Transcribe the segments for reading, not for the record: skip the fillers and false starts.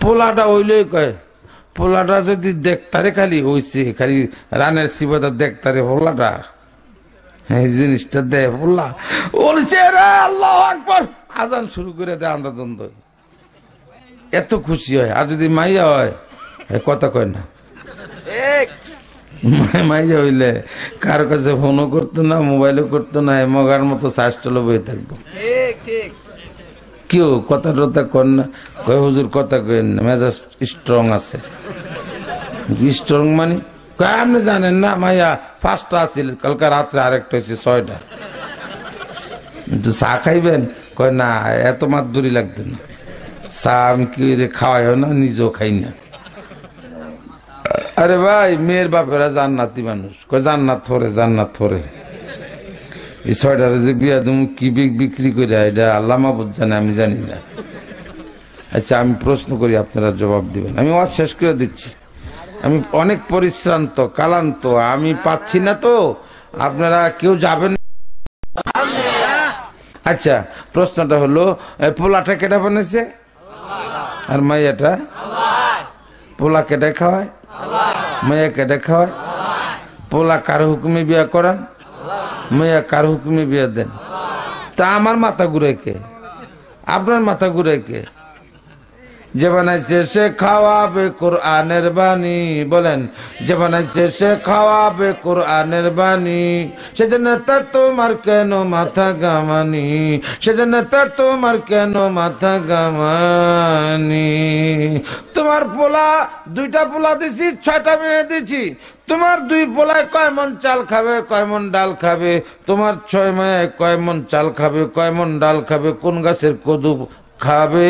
পোলাটা হইলেই কয়, পোলাটা যদি দেখতারে খালি হইছে, খালি রানের সিবাদা দেখতারে পোলাটা, এই জিনিসটা দে পোলা বলছে রে আল্লাহু আকবার, আজান শুরু করে দেয় আন্দাদ্বন্দ্ব, এত খুশি হয়। আর যদি মাইয়া হয় কথা কয় না, মাইয়া হইলে কার কাছে ফোনও করতো না, মোবাইলও করতো না, মগার মতো শাস্টলো বয়ে থাকবো। কেউ কথা টথা কর না, কয় হুজুর কথা কেন না, মেজাজ স্ট্রং আছে। স্ট্রং মানে আপনি জানেন না, মাইয়া 5টা আছিল, কালকে রাত্রে আরেকটা হয়েছে 6টা। কিন্তু চা খাইবেন, কয় না এত মাদুরি লাগতো না, চা আমি কি খাওয়াইও না, নিজেও খাই না। আরে ভাই, মেয়ের বাপেরা জান্নাতি মানুষ, কয় জান্নাত ফরে, জান্নাত ফরে। এই 6টার যে বিয়া তুমি কি বিক্রি করে, এটা আল্লাহ মাহবুব জানে, আমি জানি না। আচ্ছা আমি প্রশ্ন করি, আপনারা জবাব দিবেন। আমি ওয়াজ শেষ করে দিচ্ছি, আমি অনেক পরিশ্রান্ত, কালান্ত, আমি পাচ্ছি না, তো আপনারা কেউ যাবেন। আচ্ছা প্রশ্নটা হলো, পোলাটা কেটা বানাইছে আর মাইয়াটা? পোলা কেটে খাওয়ায়, মাইয়া কেটে খাওয়ায়? পোলা কার হুকুমে বিয়া করান, মাইয়া কার হুকুমে বিয়া দেন? তা আমার মাথা ঘুরে কে, আপনার মাথা ঘুরে কে? যে বানাইছে সে খাওয়াবে কোরআনের বাণী, বলেন যে বানাইছে সে খাওয়াবে কোরআনের বাণী, সেজন্য তার তোমার কেন মাথা গামানি, সেজন্য তার তোমার কেন মাথা গামানি। তোমার পোলা 2টা পোলা দিছি, 6টা মেয়ে দিছি, তোমার 2 পোলায় কয় মন চাল খাবে, কয় মন ডাল খাবে? তোমার 6 মেয়ে কয় মন চাল খাবে, কয় মন ডাল খাবে? কোন গাছের কদু খাবে,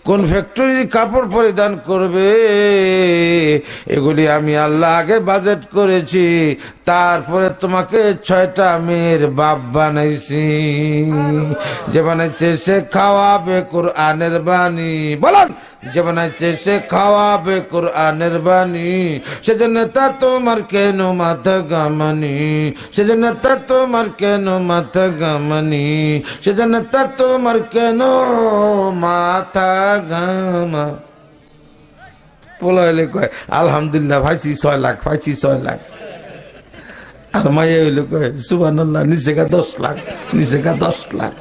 কোন ফ্যাক্টরির কাপড় পরিধান করবে? এগুলি আমি আল্লাহ আগে বাজেট করেছি, তারপরে তোমাকে 6টা মেয়ের বাপ বানাইছি। যে বানাইছে সে খাওয়াবে কোরআনের বাণী, বলেন যে বানাইছে সে খাওয়াবে কোরআনের বাণী, সেজন্য তা তোমার কেন মাথা গামানি, সেজন্য তা তোমার কেন মাথা গামানি, সেজন্য তা তোমার কেন মাথা গামা। পোলা কয় আলহামদুলিল্লাহ ভাইছি 6 লাখ, ভাইছি 6 লাখ। আর মাইয়া হইলে কয় সুবহানাল্লাহ, নিচে কা 10 লাখ, নিচে কা 10 লাখ।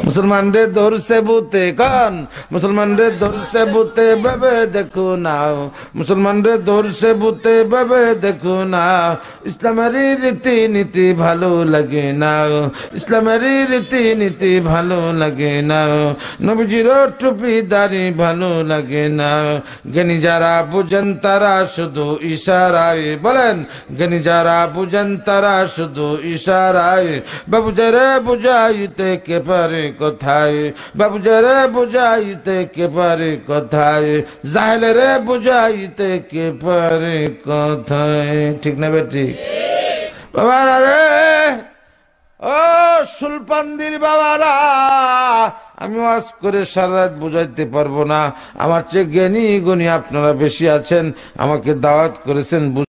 মুসলমান রে ধরছে ভূতে, কান মুসলমান রে ধরছে ভূতে, ভেবে দেখো না, মুসলমান রে ধরছে ভূতে, ভেবে দেখো না, ইসলামের রীতি নীতি ভালো লাগে না, ইসলামের রীতি নীতি ভালো লাগে না, নবীজির টুপি দাড়ি ভালো লাগে না। জ্ঞানী যারা বুঝেন তারা শুধু ইশারায়, বলেন জ্ঞানী যারা বুঝেন তারা শুধু ইশারায়, বাবু যারা বুঝাইতে কে পারে কোথায়, বাবু যারা বুঝাইতে কে পারে কোথায়, জাহেলেরে বুঝাইতে কে পারে কোথায়। ঠিক না বেটি? বাবারা রে, ও সুলপান্দির বাবারা, আমি ওয়াজ করে সারা রাত বুঝাইতে পারবো না, আমার চেয়ে জ্ঞানী গুণী আপনারা বেশি আছেন, আমাকে দাওয়াত করেছেন।